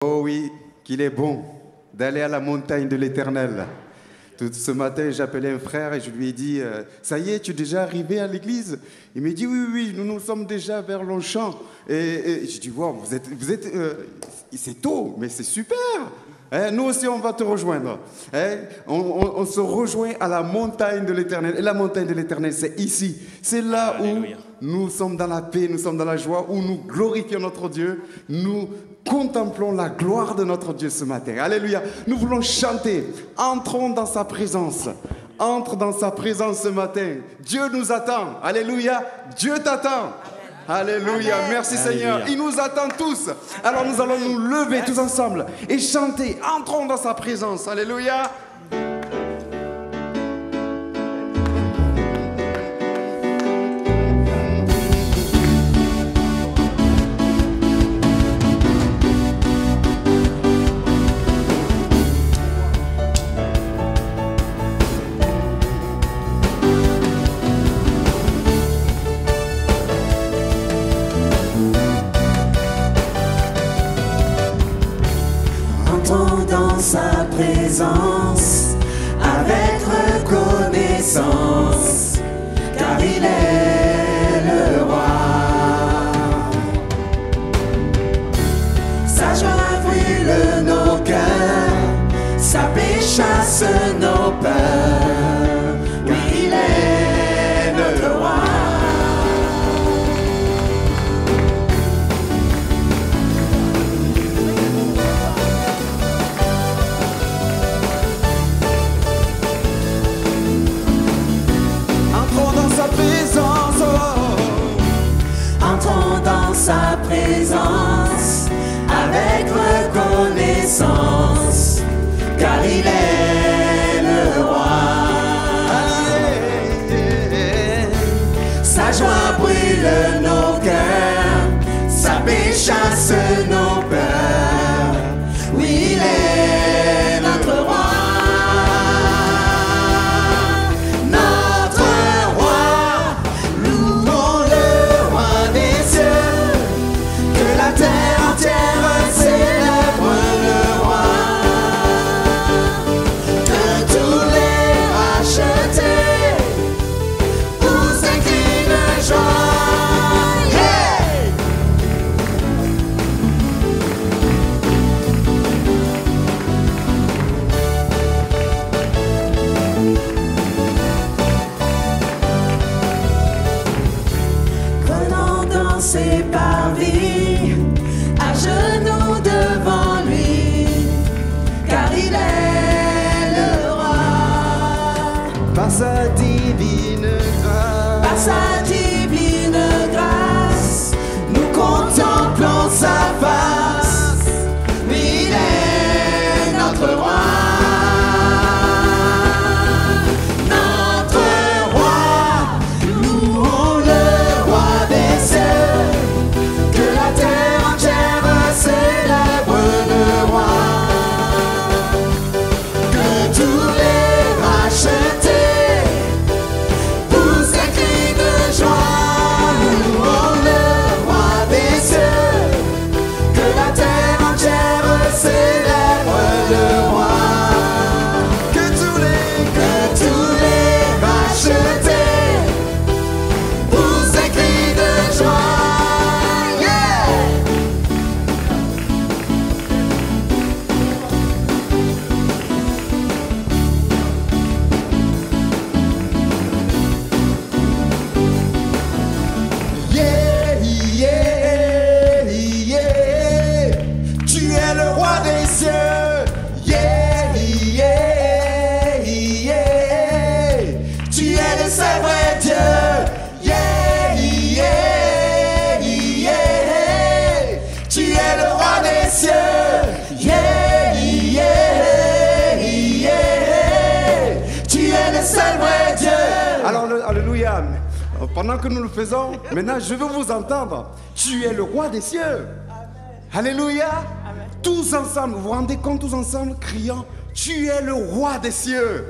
Oh oui, qu'il est bon d'aller à la montagne de l'Éternel. Tout ce matin, j'appelais un frère et je lui ai dit « Ça y est, tu es déjà arrivé à l'église ?» Il me dit « Oui, nous sommes déjà vers Longchamp. » Et je dis « Wow, c'est tôt, mais c'est super. Nous aussi, on va te rejoindre. On se rejoint à la montagne de l'Éternel. Et la montagne de l'Éternel, c'est ici. C'est là Alléluia. où nous sommes dans la paix, nous sommes dans la joie, où nous glorifions notre Dieu. Nous contemplons la gloire de notre Dieu ce matin. Alléluia. Nous voulons chanter. Entrons dans sa présence. Entre dans sa présence ce matin. Dieu nous attend. Alléluia. Dieu t'attend. Alléluia. Amen. Merci Alléluia. Seigneur. Il nous attend tous. Alors nous allons nous lever tous ensemble et chanter. Entrons dans sa présence. Alléluia. Entrons dans sa présence avec reconnaissance, car il est le roi. Sa joie brûle nos cœurs, sa paix chasse nos peurs. Oui, il est notre roi. Entrons dans sa présence. Entrons dans sa présence avec reconnaissance, car il est le roi. Sa joie brûle nos cœurs, sa paix chasse nos peurs. Oui, il est notre roi. Notre roi, louons le roi des cieux, que la terre entière célèbre le roi, que tous les rachetés vous s'inclinent de joie. Yeah! Prenons dans ses parvis, à genoux devant lui, car il est le roi. Par sa divine grâce. Par sa divine grâce, nous contemplons sa face. Oui, il est notre roi. Notre roi, louons le roi des cieux, que la terre entière célèbre le roi, que tous les rachetés vous s'inclinent de joie. Louons le roi des cieux, que la terre entière célèbre le roi, que tous les rachetés vous s'inclinent de joie. Yeah! Yeah, yeah, yeah. Tu es le roi des cieux. Yeah, yeah, yeah. Tu es le seul vrai Dieu. Yeah, yeah, yeah. Tu es le roi des cieux. Yeah, yeah, yeah. Tu es le seul vrai Dieu. Alors, alléluia. Pendant que nous le faisons, maintenant je veux vous entendre. Tu es le roi des cieux. Alléluia. Tous ensemble, vous vous rendez compte, tous ensemble, criant, tu es le roi des cieux.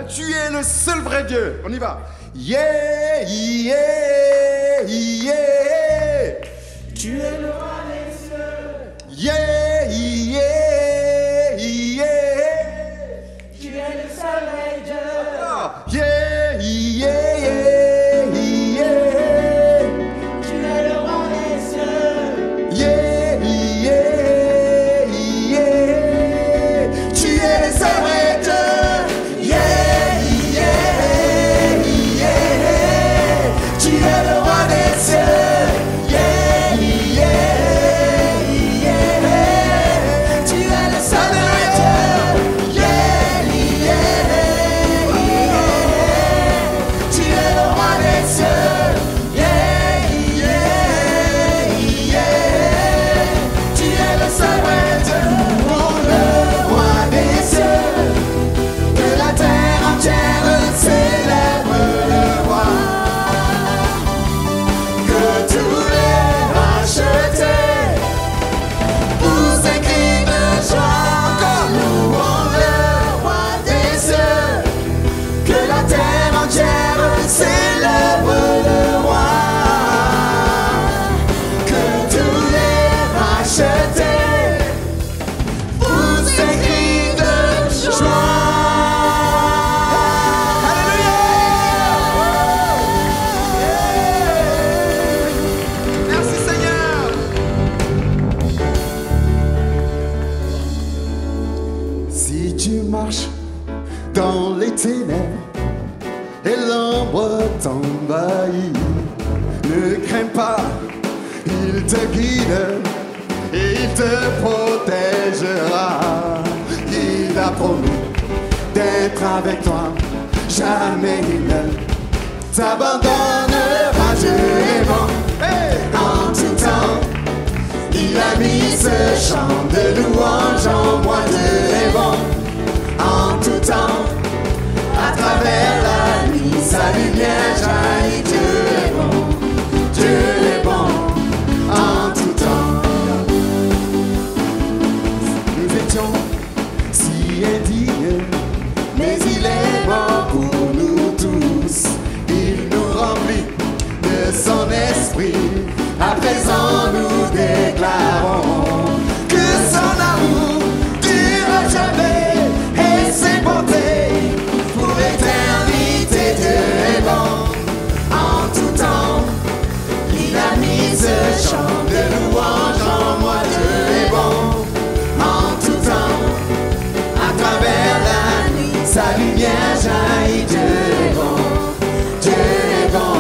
Tu es le seul vrai Dieu. On y va. Yeah, yeah, yeah. Tu es le roi des cieux. Yeah, marches dans les ténèbres et l'ombre t'envahit. Ne crains pas, il te guide et il te protégera. Il a promis d'être avec toi, jamais il ne t'abandonnera. Dieu est bon, en tout temps. Il a mis ce chant de louange en moi. Dieu est bon, en tout temps. À travers la nuit, sa lumière jaillit. Dieu est bon, Dieu est bon, en tout temps. Nous étions si indignes, mais il est mort pour nous tous. Il nous remplit de son esprit. À présent nous déclarons que son amour dure jamais et ses bontés pour l'éternité. Dieu est bon, en tout temps. Il a mis ce chant de louange en moi. Dieu est bon, en tout temps. À travers la nuit, sa lumière jaillit. Dieu est bon, Dieu est bon,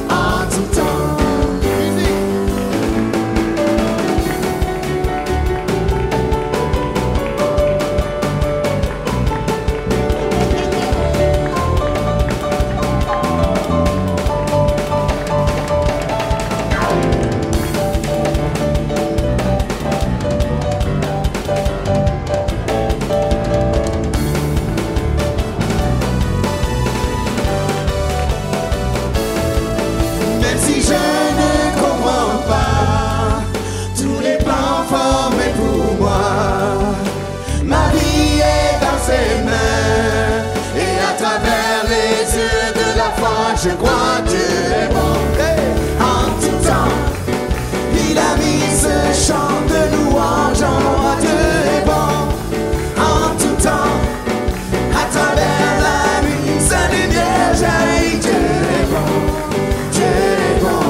en tout temps. Je crois Dieu est bon, en tout temps. Il a mis ce chant de louange en moi. Dieu est bon, en tout temps. À travers la nuit, sa lumière jaillit. Dieu est bon, Dieu est bon,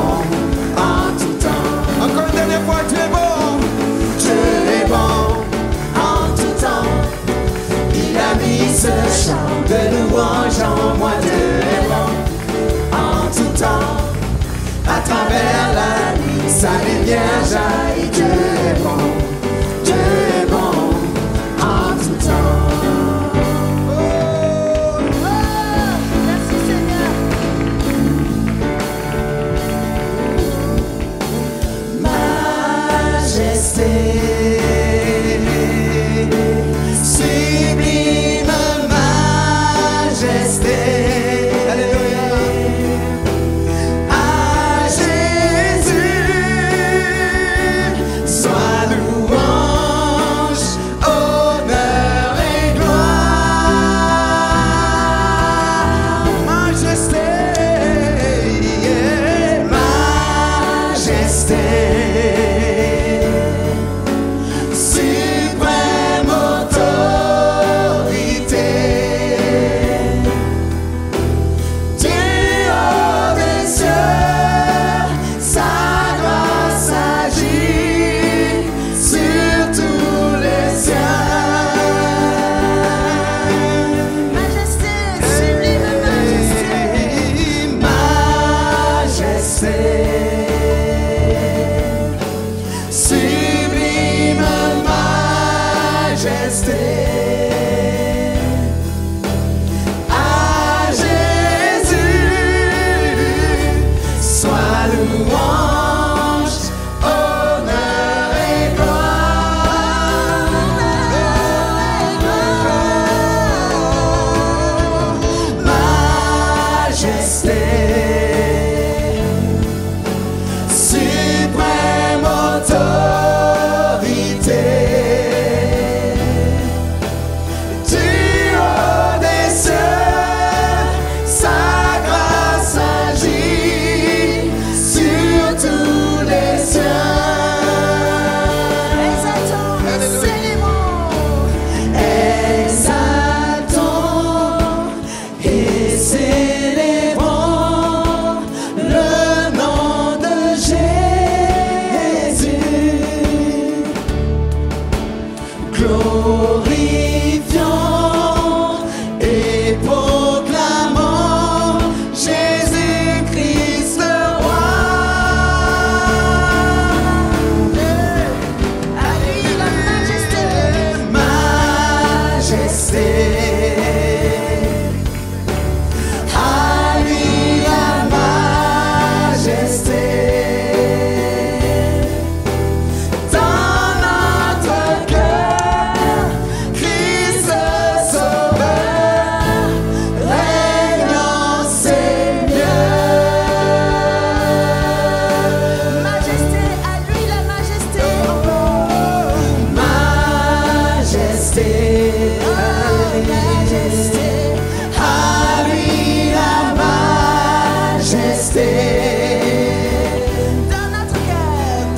en tout temps. Encore une dernière fois, Dieu est bon, Dieu est bon, en tout temps. Il a mis ce chant de louange en moi. Dieu est bon, tout temps. À travers la nuit, sa lumière jaillit. Dieu est bon, Dieu est bon, en tout temps. Oh, merci Seigneur. Majesté, sublime majesté. Alléluia. glorifiant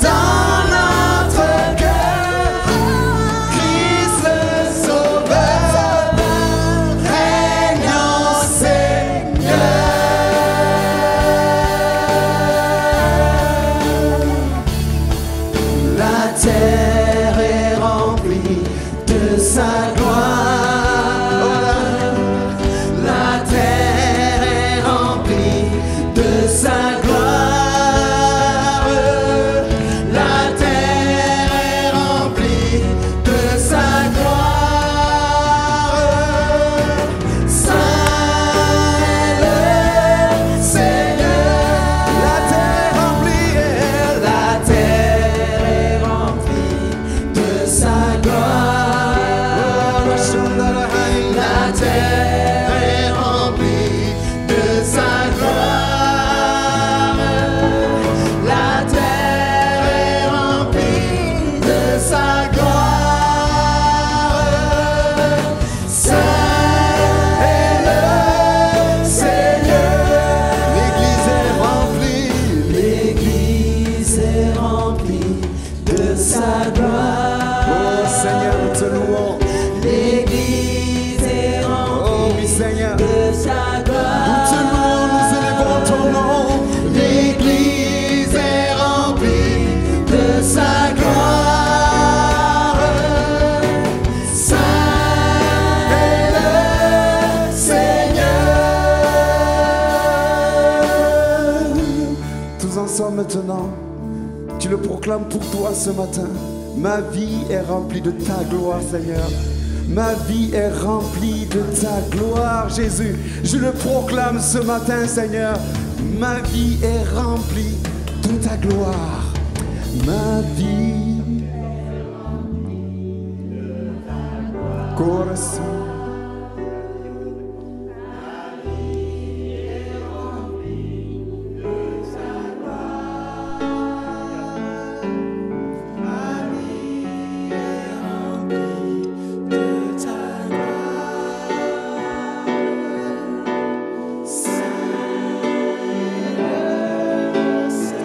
dans notre cœur, Christ le Sauveur règne en Seigneur. La terre est remplie de sa gloire. La terre est remplie de sa gloire. La terre est remplie de sa gloire. Saint est le Seigneur. La terre est remplie. La terre est remplie de sa gloire. La terre est remplie de sa gloire. La terre est remplie de sa gloire. Saint est le Seigneur. L'église est remplie. L'église est remplie de sa gloire. Oh Seigneur, nous te louons. L'église est remplie Oh oui Seigneur. de sa gloire. Nous te louons, nous élevons ton nom. L'église est remplie de sa gloire. Saint est le Seigneur. Tous ensemble maintenant, tu le proclames pour toi ce matin. Ma vie est remplie de ta gloire, Seigneur. Ma vie est remplie de ta gloire, Jésus. Je le proclame ce matin, Seigneur. Ma vie est remplie de ta gloire. Ma vie. Corazon.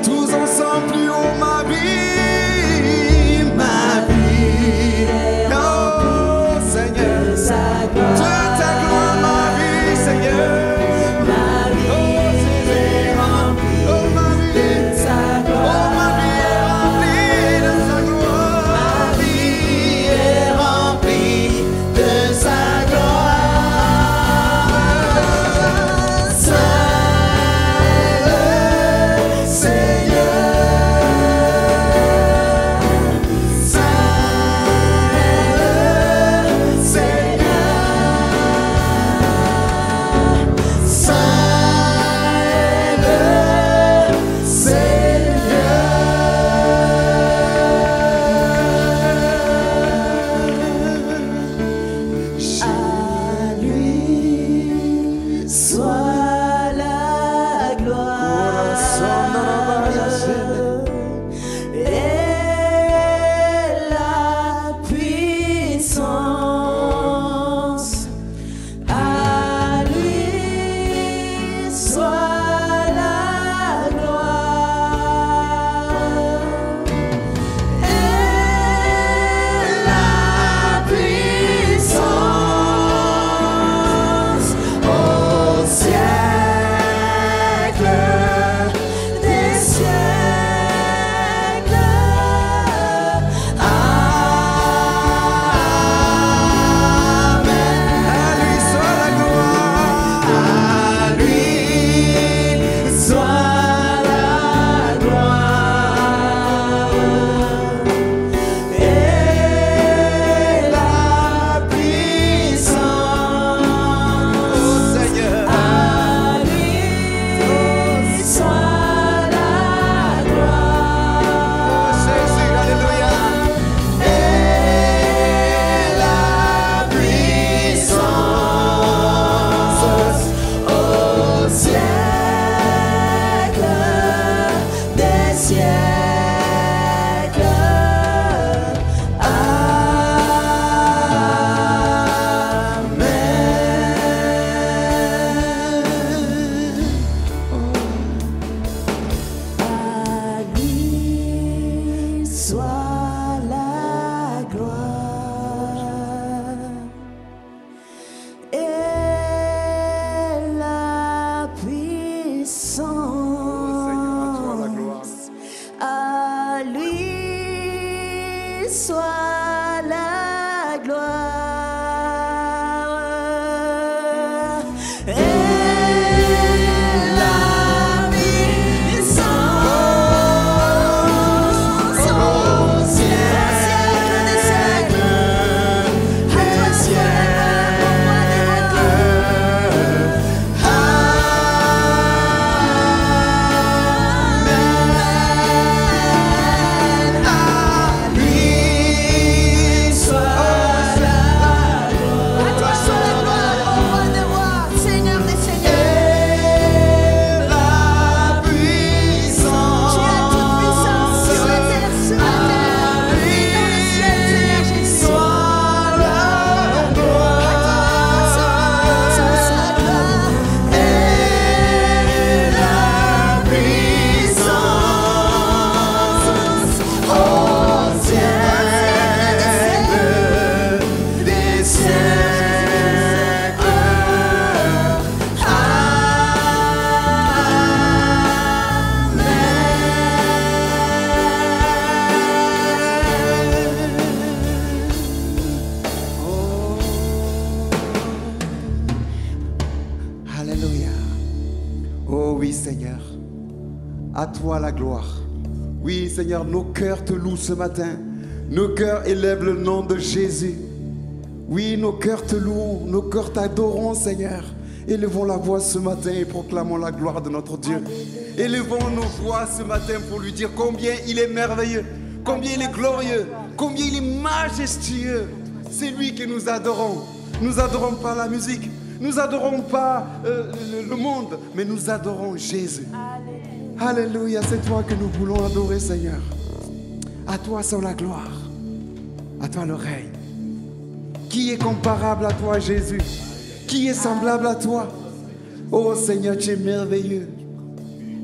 Tous ensemble, plus haut, ma vie, oh Seigneur. Seigneur, à toi la gloire. Oui Seigneur, nos cœurs te louent ce matin. Nos cœurs élèvent le nom de Jésus. Oui, nos cœurs te louent, nos cœurs t'adorons Seigneur. Élevons la voix ce matin et proclamons la gloire de notre Dieu. Élevons nos voix ce matin pour lui dire combien il est merveilleux, combien il est glorieux, combien il est majestueux. C'est lui que nous adorons. Nous n'adorons pas la musique, nous n'adorons pas le monde, mais nous adorons Jésus. Alléluia, c'est toi que nous voulons adorer Seigneur. À toi sont la gloire, à toi le règne. Qui est comparable à toi Jésus? Qui est semblable à toi? Oh Seigneur, tu es merveilleux.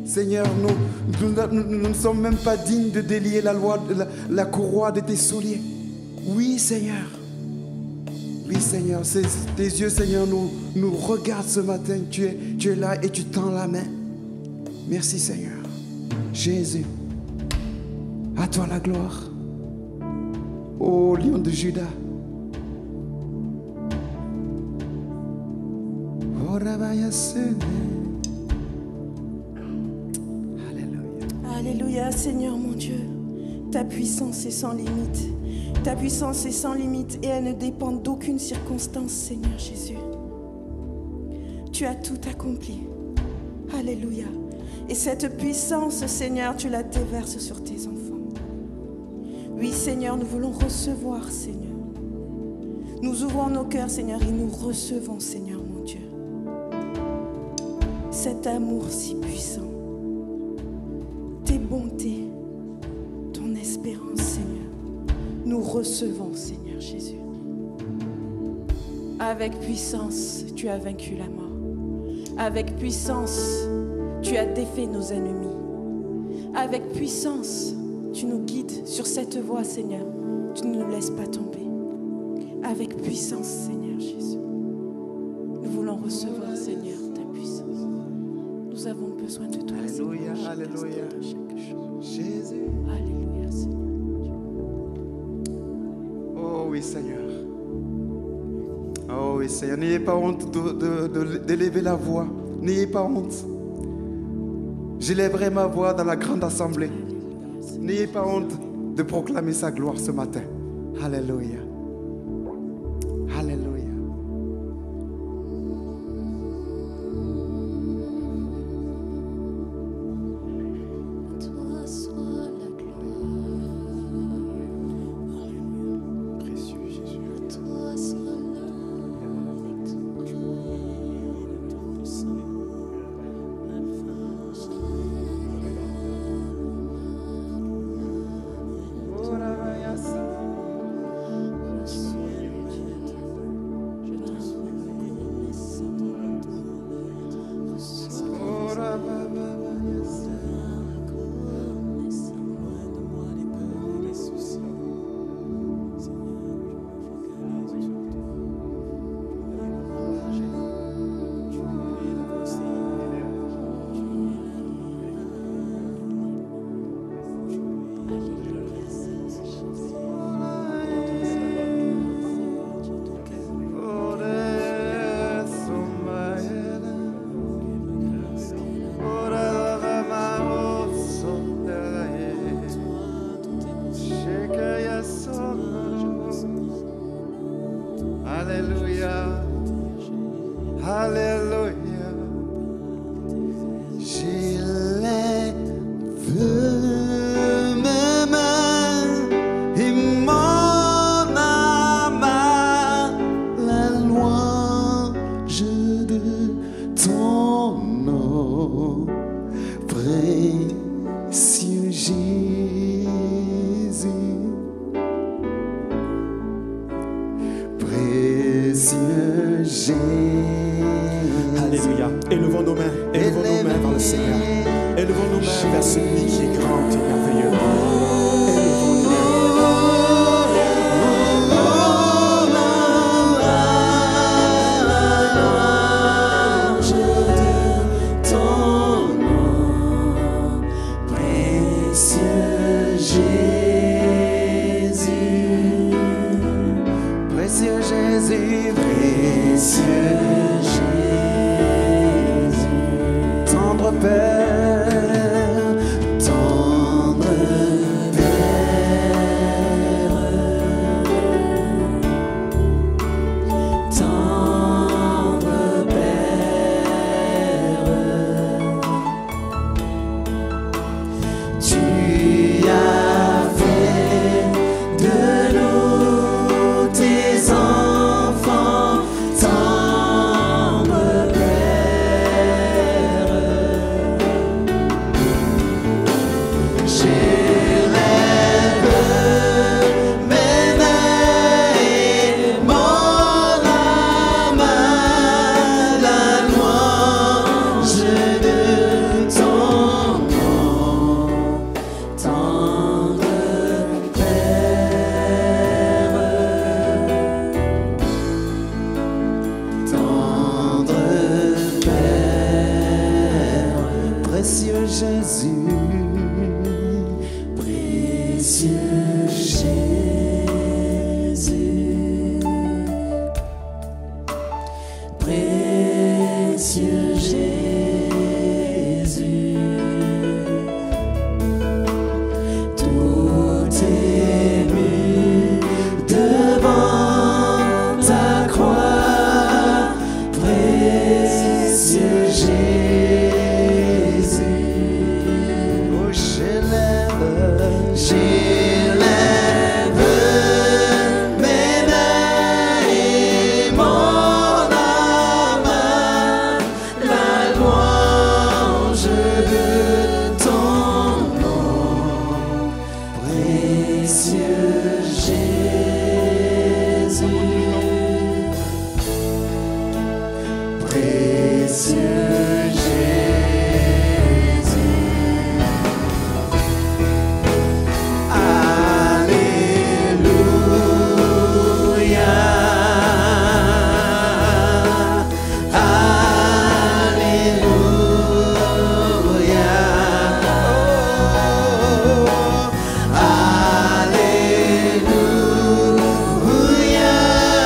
Seigneur, nous ne sommes même pas dignes de délier la courroie de tes souliers. Oui Seigneur. Oui Seigneur, tes yeux Seigneur nous regardent ce matin. Tu es là et tu tends la main. Merci Seigneur. Jésus, à toi la gloire. Ô lion de Juda. Alléluia. Alléluia, Seigneur mon Dieu. Ta puissance est sans limite. Ta puissance est sans limite et elle ne dépend d'aucune circonstance, Seigneur Jésus. Tu as tout accompli. Alléluia. Et cette puissance, Seigneur, tu la déverses sur tes enfants. Oui, Seigneur, nous voulons recevoir, Seigneur. Nous ouvrons nos cœurs, Seigneur, et nous recevons, Seigneur, mon Dieu. Cet amour si puissant, tes bontés, ton espérance, Seigneur. Nous recevons, Seigneur Jésus. Avec puissance, tu as vaincu la mort. Avec puissance, tu as défait nos ennemis. Avec puissance, tu nous guides sur cette voie, Seigneur. Tu ne nous laisses pas tomber. Avec puissance, Seigneur Jésus. Nous voulons recevoir, Seigneur, ta puissance. Nous avons besoin de toi, Alléluia, Seigneur. alléluia. Jésus. Alléluia, Seigneur. Oh oui, Seigneur. Oh oui, Seigneur. N'ayez pas honte d'élever la voix. N'ayez pas honte. J'élèverai ma voix dans la grande assemblée. N'ayez pas honte de proclamer sa gloire ce matin. Alléluia. Alléluia. Toi soit la gloire. Précieux Jésus. Toi soit la Alléluia. Alléluia. J'élève mes mains et mon âme à la louange de ton nom, précieux Jésus. Précieux Jésus. Alléluia. Élevons nos mains vers le Seigneur. Élevons nos mains vers celui qui est grand et merveilleux. Élevons nos mains. Précieux Jésus, précieux Jésus, tendre Père, tendre Père, tendre Père, tu as fait de nous tes enfants, tendre Père. J'élève mes mains et mon âme à la louange de ton nom, tendre Père, tendre Père, précieux Jésus, précieux Jésus, précieux Jésus, tout ému devant ta croix, précieux Jésus. Oh, j'élève mes mains et mon âme à la louange de ton nom, précieux Jésus, précieux Jésus. Alléluia, Alléluia, oh, Alléluia,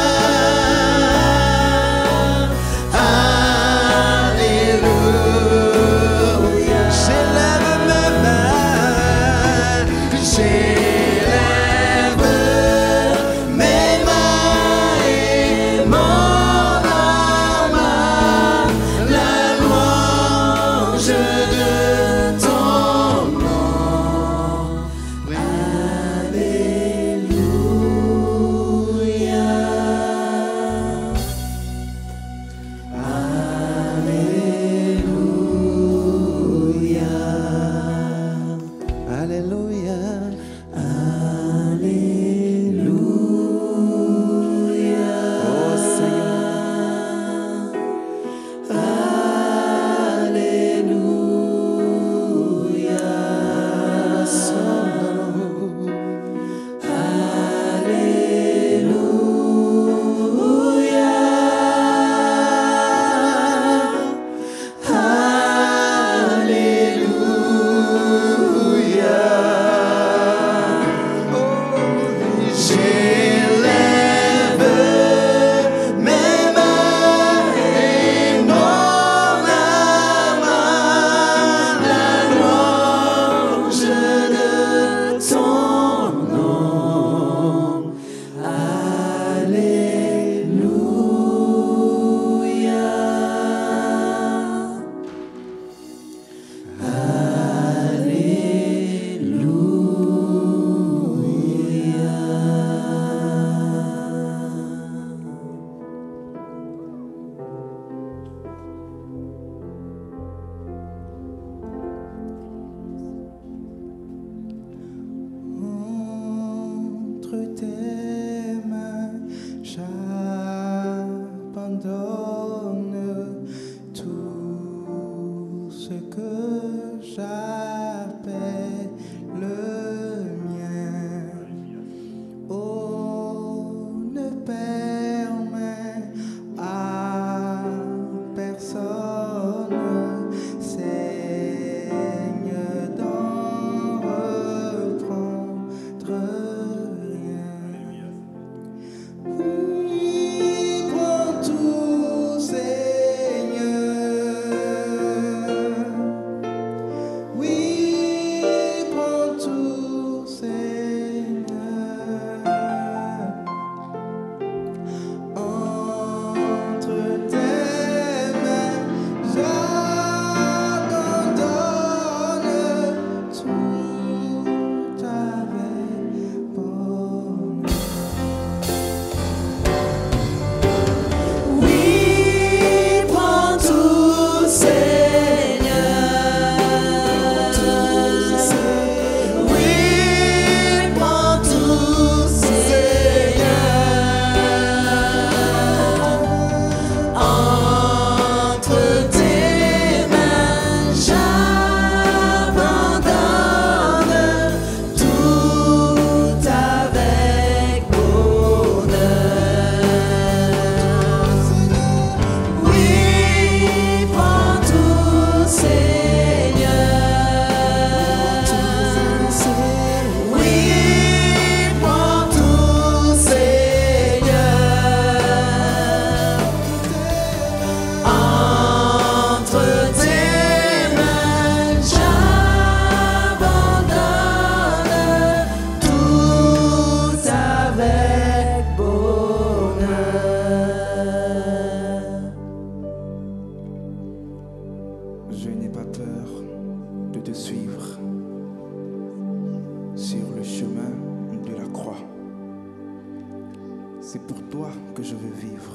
pour toi que je veux vivre.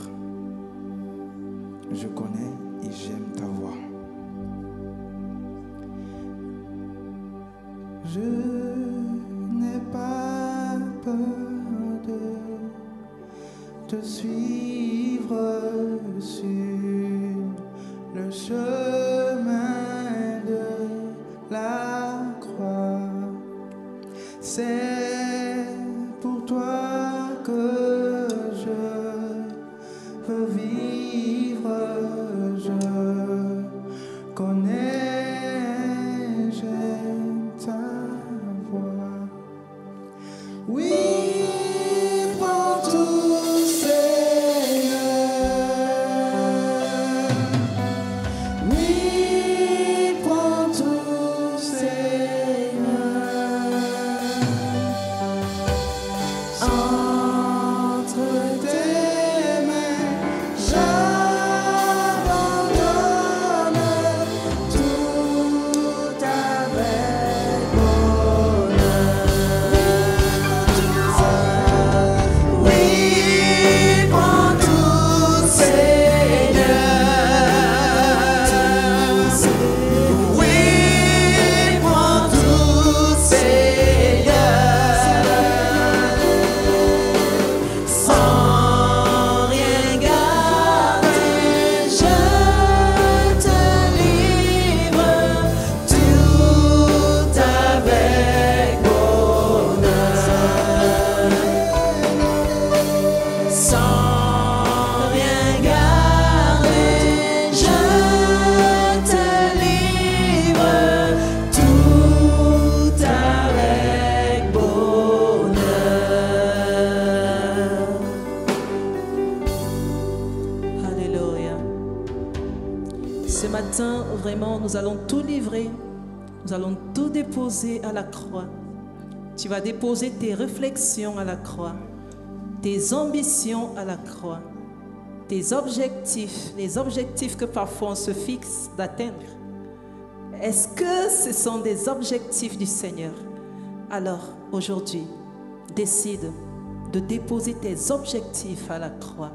Je connais et j'aime ta voix. Je n'ai pas peur de te suivre sur le chemin de la croix. C'est pour toi que je veux vivre. Je connais, j'aime ta voix. Oui, prends tout, Seigneur. Oui, prends tout, Seigneur. Entre tes mains, j'abandonne tout avec bonheur. Oui, prends tout, Seigneur. Oui, prends tout, Seigneur. Sans rien garder, je te livre tout avec bonheur. Sans rien garder, je te livre tout avec bonheur. Alléluia. Ce matin, vraiment, nous allons tout livrer. Nous allons tout déposer à la croix. Tu vas déposer tes réflexions à la croix, tes ambitions à la croix, tes objectifs, les objectifs que parfois on se fixe d'atteindre. Est-ce que ce sont des objectifs du Seigneur? Alors, aujourd'hui, décide de déposer tes objectifs à la croix.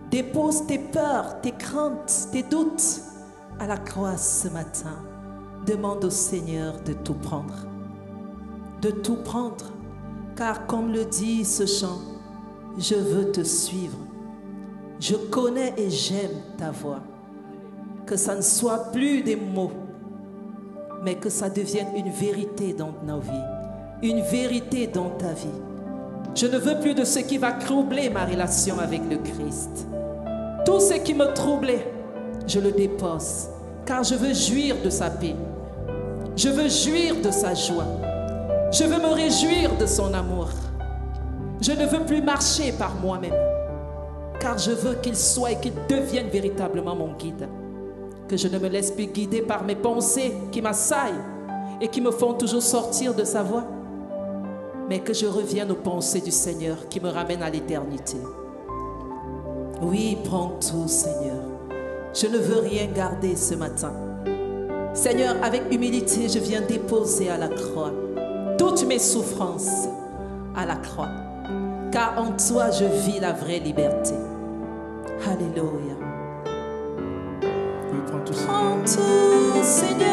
Dépose tes peurs, tes craintes, tes doutes à la croix ce matin. Demande au Seigneur de tout prendre. De tout prendre. Car comme le dit ce chant, je veux te suivre. Je connais et j'aime ta voix. Que ça ne soit plus des mots, mais que ça devienne une vérité dans nos vies. Une vérité dans ta vie. Je ne veux plus de ce qui va troubler ma relation avec le Christ. Tout ce qui me troublait, je le dépose, car je veux jouir de sa paix. Je veux jouir de sa joie. Je veux me réjouir de son amour. Je ne veux plus marcher par moi-même, car je veux qu'il soit et qu'il devienne véritablement mon guide. Que je ne me laisse plus guider par mes pensées qui m'assaillent et qui me font toujours sortir de sa voie, mais que je revienne aux pensées du Seigneur qui me ramènent à l'éternité. Oui, prends tout, Seigneur. Je ne veux rien garder ce matin. Seigneur, avec humilité, je viens déposer à la croix toutes mes souffrances à la croix. Car en toi, je vis la vraie liberté. Alléluia. Oui, prends tout, Prends tout, Seigneur.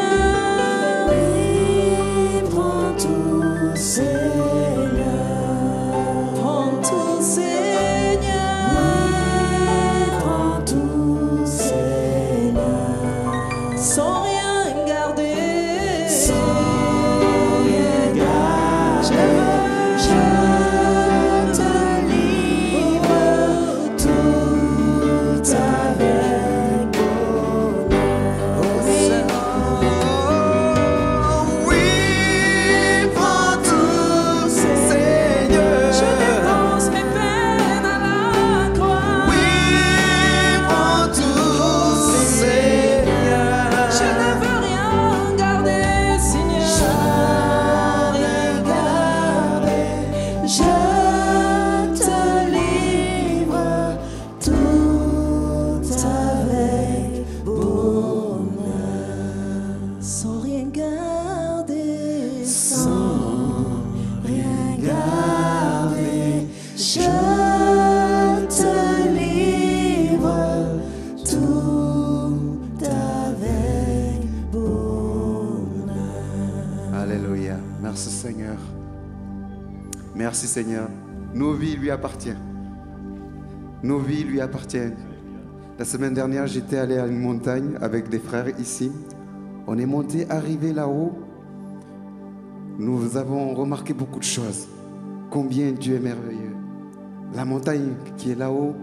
Oui, prends tout, Seigneur. Prends tout, Seigneur. Oui, prends tout, Seigneur. Sans rien garder. Sans rien garder, je te livre tout avec bonheur. Merci Seigneur. Nos vies lui appartiennent. Nos vies lui appartiennent. La semaine dernière, j'étais allé à une montagne avec des frères ici. On est monté, arrivé là-haut. Nous avons remarqué beaucoup de choses. Combien Dieu est merveilleux. La montagne qui est là-haut,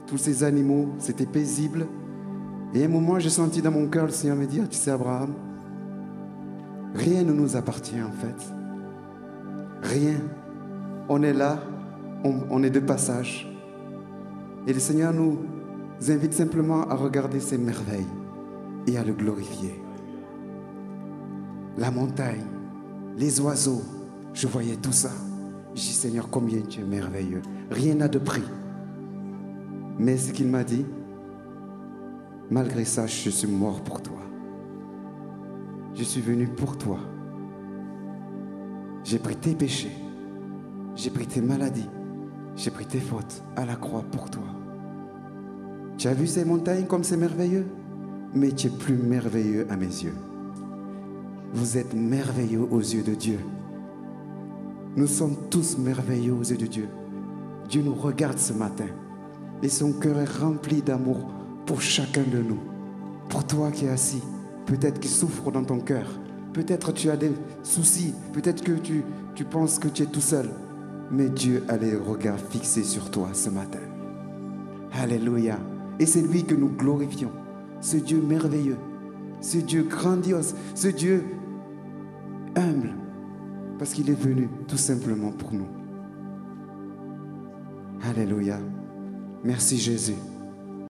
tous ces animaux, c'était paisible. Et à un moment, j'ai senti dans mon cœur le Seigneur me dire, tu sais Abraham, rien ne nous appartient en fait. Rien. On est là, on est de passage. Et le Seigneur nous invite simplement à regarder ces merveilles et à le glorifier. La montagne, les oiseaux, je voyais tout ça. Je dis, Seigneur, combien tu es merveilleux. Rien n'a de prix. Mais ce qu'il m'a dit, malgré ça, je suis mort pour toi. Je suis venu pour toi. J'ai pris tes péchés. J'ai pris tes maladies. J'ai pris tes fautes à la croix pour toi. Tu as vu ces montagnes comme c'est merveilleux? Mais tu es plus merveilleux à mes yeux. Vous êtes merveilleux aux yeux de Dieu. Nous sommes tous merveilleux aux yeux de Dieu. Dieu nous regarde ce matin et son cœur est rempli d'amour pour chacun de nous. Pour toi qui es assis, peut-être qu'il souffre dans ton cœur. Peut-être tu as des soucis. Peut-être que tu penses que tu es tout seul. Mais Dieu a les regards fixés sur toi ce matin. Alléluia. Et c'est lui que nous glorifions. Ce Dieu merveilleux. Ce Dieu grandiose. Ce Dieu humble. Parce qu'il est venu tout simplement pour nous. Alléluia. Merci Jésus.